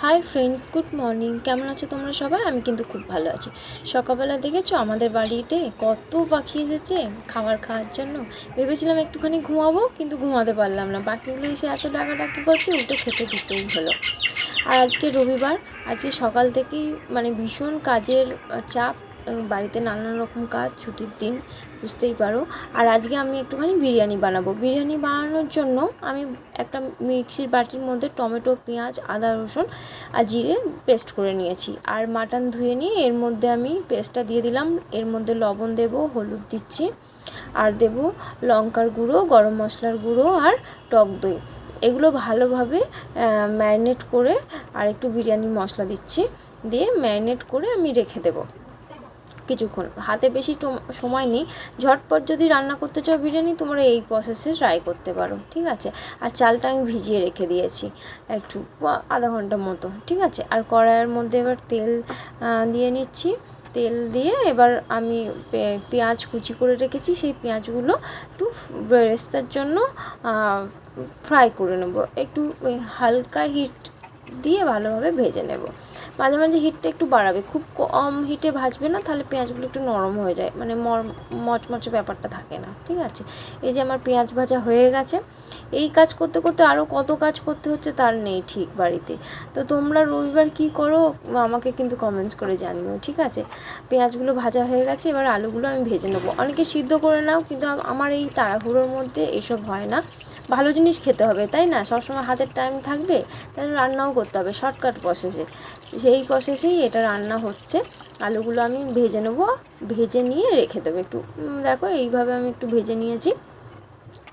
Hi friends, good morning. কেমন আছো তোমরা সবাই? আমি কিন্তু খুব ভালো আছি। সকালবেলা দেখেছো আমাদের বাড়িতে কত পাখি এসেছে খাওয়ার জন্য। ভেবেছিলাম একটুখানি ঘুমাবো, কিন্তু ঘুমাতে পারলাম না। পাখিগুলো এসে এত ডাকাডাকি করছে, উঠে খেতে দিতেই হলো। আর আজকে রবিবার, আজকে সকাল থেকেই ভীষণ কাজের চাপ। বাড়িতে নানান রকম কাজ, ছুটির দিন, বুঝতেই পারো। আর আজকে আমি একটুখানি বিরিয়ানি বানাবো। বিরিয়ানি বানানোর জন্য আমি একটা মিক্সির বাটির মধ্যে টমেটো, পেঁয়াজ, আদা, রসুন আর জিরে পেস্ট করে নিয়েছি। আর মাটন ধুয়ে নিয়ে এর মধ্যে আমি পেস্টটা দিয়ে দিলাম। এর মধ্যে লবণ দেবো, হলুদ দিচ্ছি, আর দেবো লঙ্কার গুঁড়ো, গরম মশলার গুঁড়ো আর টক দই। এগুলো ভালোভাবে ম্যারিনেট করে, আর একটু বিরিয়ানি মশলা দিচ্ছি, দিয়ে ম্যারিনেট করে আমি রেখে দেবো কিছুক্ষণ। হাতে বেশি সময় নেই, ঝটপট যদি রান্না করতে চাও বিরিয়ানি, তোমরা এই প্রসেসে ট্রাই করতে পারো, ঠিক আছে। আর চালটা আমি ভিজিয়ে রেখে দিয়েছি একটু আধা ঘন্টার মতো, ঠিক আছে। আর কড়াইয়ের মধ্যে এবার তেল দিয়ে নিচ্ছি। তেল দিয়ে এবার আমি পেঁয়াজ কুচি করে রেখেছি, সেই পেঁয়াজগুলো একটু বেরেস্তার জন্য ফ্রাই করে নেব। একটু হালকা হিট দিয়ে ভালোভাবে ভেজে নেব। মাঝে মাঝে হিটটা একটু বাড়াবে, খুব কম হিটে ভাজবে না, তাহলে পেঁয়াজগুলো একটু নরম হয়ে যায়, মচমচে ব্যাপারটা থাকে না, ঠিক আছে। এই যে আমার পেঁয়াজ ভাজা হয়ে গেছে। এই কাজ করতে করতে আরও কত কাজ করতে হচ্ছে তার নেই ঠিক বাড়িতে। তো তোমরা রবিবার কী করো আমাকে কিন্তু কমেন্টস করে জানিও, ঠিক আছে। পেঁয়াজগুলো ভাজা হয়ে গেছে, এবার আলুগুলো আমি ভেজে নেবো। অনেকে সিদ্ধ করে নাও, কিন্তু আমার এই তাড়াহুড়োর মধ্যে এসব হয় না। ভালো জিনিস খেতে হবে, তাই না? সবসময় হাতের টাইম থাকবে, তাই রান্নাও করতে হবে শর্টকাট প্রসেসে। সেই প্রসেসেই এটা রান্না হচ্ছে। আলুগুলো আমি ভেজে নেবো, ভেজে নিয়ে রেখে দেবো একটু। দেখো এইভাবে আমি একটু ভেজে নিয়েছি।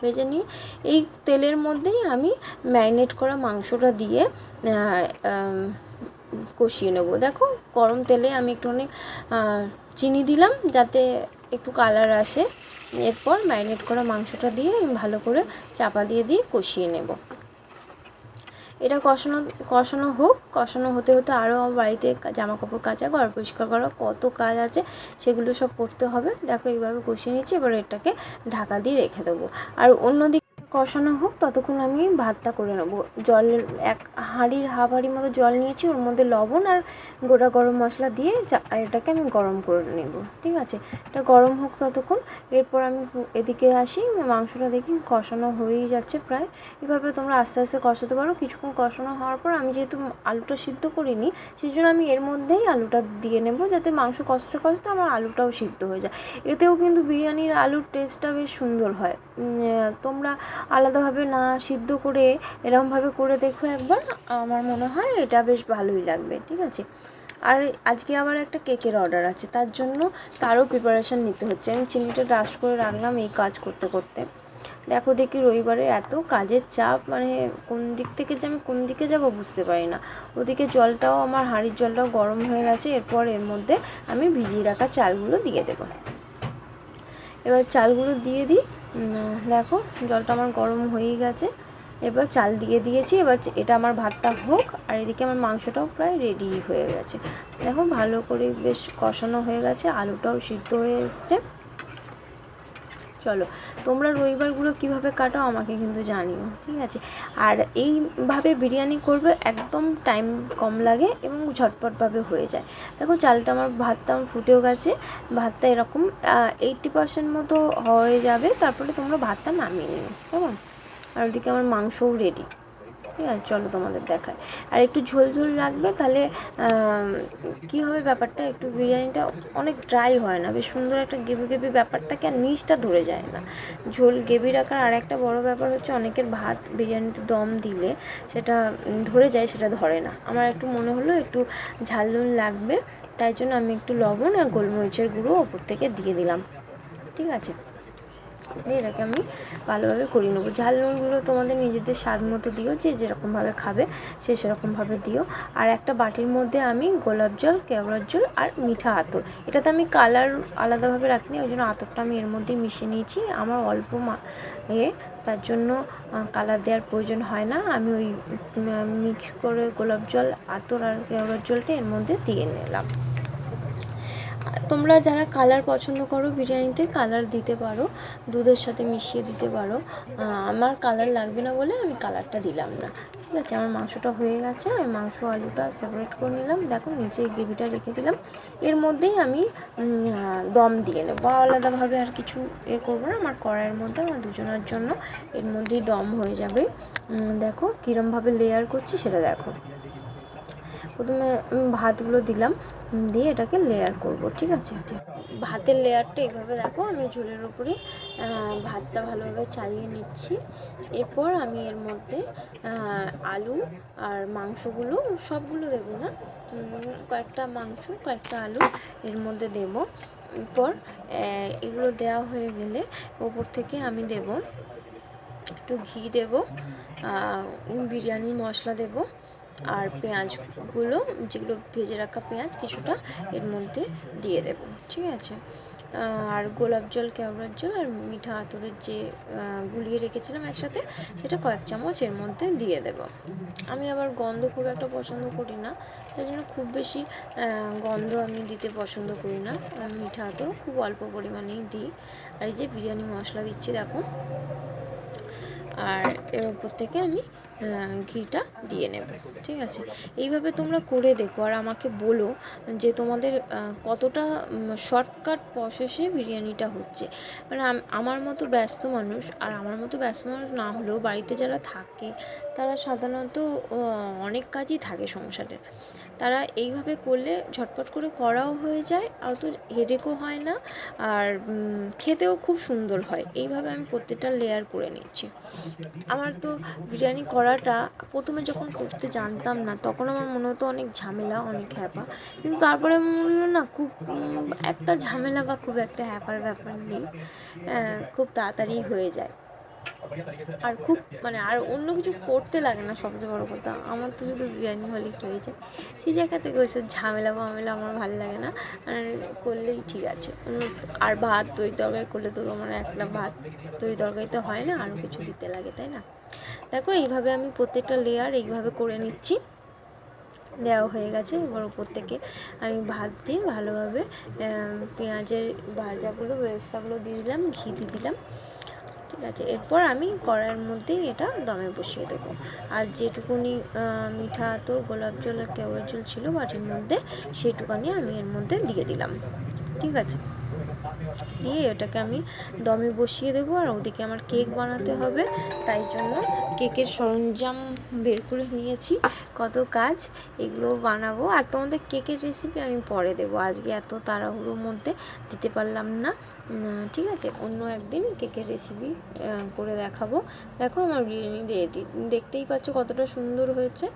ভেজে নিয়ে এই তেলের মধ্যেই আমি ম্যারিনেট করা মাংসটা দিয়ে কষিয়ে নেবো। দেখো গরম তেলে আমি একটুখানি চিনি দিলাম যাতে একটু কালার আসে। এরপর ম্যারিনেট করা মাংসটা দিয়ে আমি ভালো করে চাপা দিয়ে কষিয়ে নেব। এটা কষানো হোক। কষানো হতে হতে আরও আমার বাড়িতে জামা কাপড় কাচা, ঘর পরিষ্কার করা, কত কাজ আছে, সেগুলো সব করতে হবে। দেখো এইভাবে কষিয়ে নিচ্ছি, এবার এটাকে ঢাকা দিয়ে রেখে দেবো। আর অন্যদিকে কষানো হোক, ততক্ষণ আমি ভাতটা করে নেবো। জলের হাফ হাঁড়ির মতো জল নিয়েছি, ওর মধ্যে লবণ আর গোটা গরম মশলা দিয়ে এটাকে আমি গরম করে নেব, ঠিক আছে। এটা গরম হোক ততক্ষণ। এরপর আমি এদিকে আসি, মাংসটা দেখি কষানো হয়েই যাচ্ছে প্রায়। এভাবে তোমরা আস্তে আস্তে কষাতে পারো। কিছুক্ষণ কষানো হওয়ার পর আমি যেহেতু আলুটা সিদ্ধ করিনি, সেই জন্য আমি এর মধ্যেই আলুটা দিয়ে নেব, যাতে মাংস কষতে কষতে আমার আলুটাও সিদ্ধ হয়ে যায়। এতেও কিন্তু বিরিয়ানির আলুর টেস্টটা বেশ সুন্দর হয়। তোমরা আলাদাভাবে না সিদ্ধ করে এরকমভাবে করে দেখো একবার, আমার মনে হয় এটা বেশ ভালোই লাগবে, ঠিক আছে। আর আজকে আবার একটা কেকের অর্ডার আছে, তার জন্য তারও প্রিপারেশান নিতে হচ্ছে। আমি চিনিটা ডাস্ট করে রাখলাম এই কাজ করতে করতে। দেখো দেখি রবিবারে এত কাজের চাপ, কোন দিক থেকে যে আমি কোন দিকে যাব বুঝতে পারি না। ওদিকে জলটাও, আমার হাঁড়ির জলটাও গরম হয়ে গেছে। এরপর এর মধ্যে আমি ভিজিয়ে রাখা চালগুলো দিয়ে দেবো। এবার চালগুলো দিয়ে দিই। দেখো জলটা আমার গরম হয়েই গেছে। এবার চাল দিয়ে দিয়েছি। এবার এটা আমার ভাতটা হোক, আর এদিকে আমার মাংসটাও প্রায় রেডি হয়ে গেছে। দেখো ভালো করে বেশ কষানো হয়ে গেছে, আলুটাও সিদ্ধ হয়ে এসছে। চলো তোমরা রবিবারগুলো কীভাবে কাটাও আমাকে কিন্তু জানিও, ঠিক আছে। আর এইভাবে বিরিয়ানি করবে, একদম টাইম কম লাগে এবং ঝটপটভাবে হয়ে যায়। দেখো চালটা ভাতটা আমার ফুটেও গেছে। ভাতটা এরকম 80% মতো হয়ে যাবে, তারপরে তোমরা ভাতটা নামিয়ে নিও, কেমন। আর ওদিকে আমার মাংসও রেডি, ঠিক আছে। চলো তোমাদের দেখায়। আর একটু ঝোল ঝোল রাখবে, তাহলে কী হবে ব্যাপারটা, একটু বিরিয়ানিটা অনেক ড্রাই হয় না, বেশ সুন্দর একটা গ্রেভি ব্যাপার থাকে, আর নিচটা ধরে যায় না। ঝোল গ্রেভি রাখার আর একটা বড় ব্যাপার হচ্ছে, অনেকের ভাত বিরিয়ানিতে দম দিলে সেটা ধরে যায়, সেটা ধরে না। আমার একটু মনে হলো একটু ঝাল নুন লাগবে, তাই জন্য আমি একটু লবণ আর গোলমরিচের গুঁড়ো ওপর থেকে দিয়ে দিলাম, ঠিক আছে। দিয়ে এটাকে আমি ভালোভাবে করিয়ে নেবো। ঝাল নুনগুলো তোমাদের নিজেদের স্বাদ মতো দিও, যে যেরকমভাবে খাবে সে সেরকমভাবে দিও। আর একটা বাটির মধ্যে আমি গোলাপ জল, কেওড়ার জল আর মিঠা আতর, এটাতে আমি কালার আলাদাভাবে রাখিনি, ওই জন্য আতরটা আমি এর মধ্যেই মিশিয়ে নিয়েছি। আমার অল্প তার জন্য কালার দেওয়ার প্রয়োজন হয় না। আমি ওই মিক্স করে গোলাপ জল, আতর আর কেওড়ার জলটা এর মধ্যে দিয়ে নিলাম। তোমরা যারা কালার পছন্দ করো বিরিয়ানিতে, কালার দিতে পারো, দুধের সাথে মিশিয়ে দিতে পারো। আমার কালার লাগবে না বলে আমি কালারটা দিলাম না। ঠিক আছে, আমার মাংসটা হয়ে গেছে, আমি মাংস আলুটা সেপারেট করে নিলাম। দেখো নিচে গ্রেভিটা রেখে দিলাম, এর মধ্যেই আমি দম দিয়ে নেবো, আলাদাভাবে আর কিছু করবো না। আমার কড়াইয়ের মধ্যে আমার দুজনের জন্য এর মধ্যেই দম হয়ে যাবে। দেখো কীরমভাবে লেয়ার করছি সেটা দেখো। প্রথমে ভাতগুলো দিলাম, দিয়ে এটাকে লেয়ার করব। ঠিক আছে, ভাতের লেয়ারটা এইভাবে দেখো, আমি ঝোলের উপরে ভাতটা ভালোভাবে চালিয়ে নিচ্ছি। এরপর আমি এর মধ্যে আলু আর মাংসগুলো সবগুলো দেবো না, কয়েকটা মাংস কয়েকটা আলু এর মধ্যে দেব। এরপর এগুলো দেওয়া হয়ে গেলে ওপর থেকে আমি দেব একটু ঘি, দেব বিরিয়ানির মশলা দেব, আর পেঁয়াজগুলো যেগুলো ভেজে রাখা পেঁয়াজ কিছুটা এর মধ্যে দিয়ে দেব। ঠিক আছে, আর গোলাপ জল, কেওড়ার জল আর মিঠা আতরের যে গুলিয়ে রেখেছিলাম একসাথে, সেটা কয়েক চামচ এর মধ্যে দিয়ে দেব। আমি আবার গন্ধ খুব একটা পছন্দ করি না, তাই জন্য খুব বেশি গন্ধ আমি দিতে পছন্দ করি না। মিঠা আতর খুব অল্প পরিমাণেই দিই। আর এই যে বিরিয়ানি মশলা দিচ্ছি দেখো, আর এর উপর থেকে আমি ঘিটা দিয়ে নেব। ঠিক আছে, এইভাবে তোমরা করে দেখো আর আমাকে বলো যে তোমাদের কতটা শর্টকাট প্রসেসে বিরিয়ানিটা হচ্ছে। মানে আমার মতো ব্যস্ত মানুষ, আর আমার মতো ব্যস্ত মানুষ না হলেও বাড়িতে যারা থাকে তারা সাধারণত অনেক কাজই থাকে সংসারের, তারা এইভাবে করলে ঝটপট করে করাও হয়ে যায়, অত হেডেকও হয় না, আর খেতেও খুব সুন্দর হয়। এইভাবে আমি প্রত্যেকটা লেয়ার করে নিচ্ছি। আমার তো বিরিয়ানি করাটা প্রথমে যখন করতে জানতাম না, তখন আমার মনে হতো অনেক ঝামেলা, অনেক হ্যাপা, কিন্তু তারপরে মনে হলো না খুব একটা ঝামেলা বা খুব একটা হ্যাপার ব্যাপার নেই, খুব তাড়াতাড়ি হয়ে যায়। আর খুব মানে আর অন্য কিছু করতে লাগে না, সবচেয়ে বড় কথা আমার তো শুধু বিরিয়ানি হলেই হয়ে যায়। সেই জায়গা থেকে ওইসব ঝামেলা ফামেলা আমার ভালো লাগে না, আর করলেই ঠিক আছে। আর ভাত দই তরকারি করলে তো আমার একটা ভাত দই তরকারিতে হয় না, আরও কিছু দিতে লাগে, তাই না? দেখো এইভাবে আমি প্রত্যেকটা লেয়ার এইভাবে করে নিচ্ছি। দেওয়া হয়ে গেছে, এবার উপর থেকে আমি ভাত দিয়ে ভালোভাবে পেঁয়াজের ভাজাগুলো বেরেস্তাগুলো দিয়ে দিলাম, ঘি দিয়ে দিলাম। ঠিক আছে, এরপর আমি কড়াইয়ের মধ্যেই এটা দমে বসিয়ে দেবো। আর যেটুকুনি মিঠা আতর, গোলাপ জল আর কেওড়ার জল ছিল বাটির মধ্যে, সেইটুকানি আমি এর মধ্যে দিয়ে দিলাম। ঠিক আছে, দিয়ে এটাকে আমি দমে বসিয়ে দেবো। আর ওদিকে আমার কেক বানাতে হবে, তাই জন্য কেকের সরঞ্জাম বের করে নিয়েছি, কত কাজ, এগুলো বানাবো। আর তোমাদের কেকের রেসিপি আমি পরে দেবো, আজকে এত তাড়াহুড়োর মধ্যে দিতে পারলাম না। ঠিক আছে, অন্য একদিন কেকের রেসিপি করে দেখাবো। দেখো আমার বিরিয়ানি দেখতেই পাচ্ছ কতটা সুন্দর হয়েছে,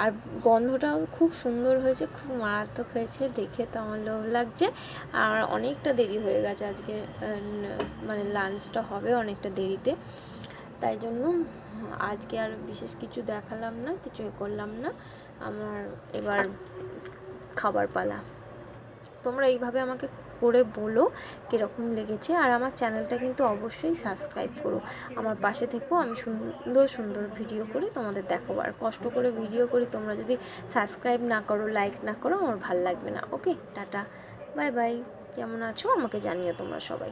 আর গন্ধটাও খুব সুন্দর হয়েছে, খুব মারাত্মক হয়েছে, দেখে তো আমার লোভ লাগছে। আর অনেকটা দেরি হয়ে গেছে আজকে, মানে লাঞ্চটা হবে অনেকটা দেরিতে, তাই জন্য আজকে আর বিশেষ কিছু দেখালাম না, কিছু করলাম না। আমার এবার খাবার পালা। তোমরা এইভাবে আমাকে করে বলো কীরকম লেগেছে, আর আমার চ্যানেলটা কিন্তু অবশ্যই সাবস্ক্রাইব করো, আমার পাশে থেকেও, আমি সুন্দর সুন্দর ভিডিও করে তোমাদের দেখাবো। আর কষ্ট করে ভিডিও করি, তোমরা যদি সাবস্ক্রাইব না করো, লাইক না করো, আমার ভাল লাগবে না। ওকে, টাটা, বাই বাই। কেমন আছো আমাকে জানিও তোমরা সবাই।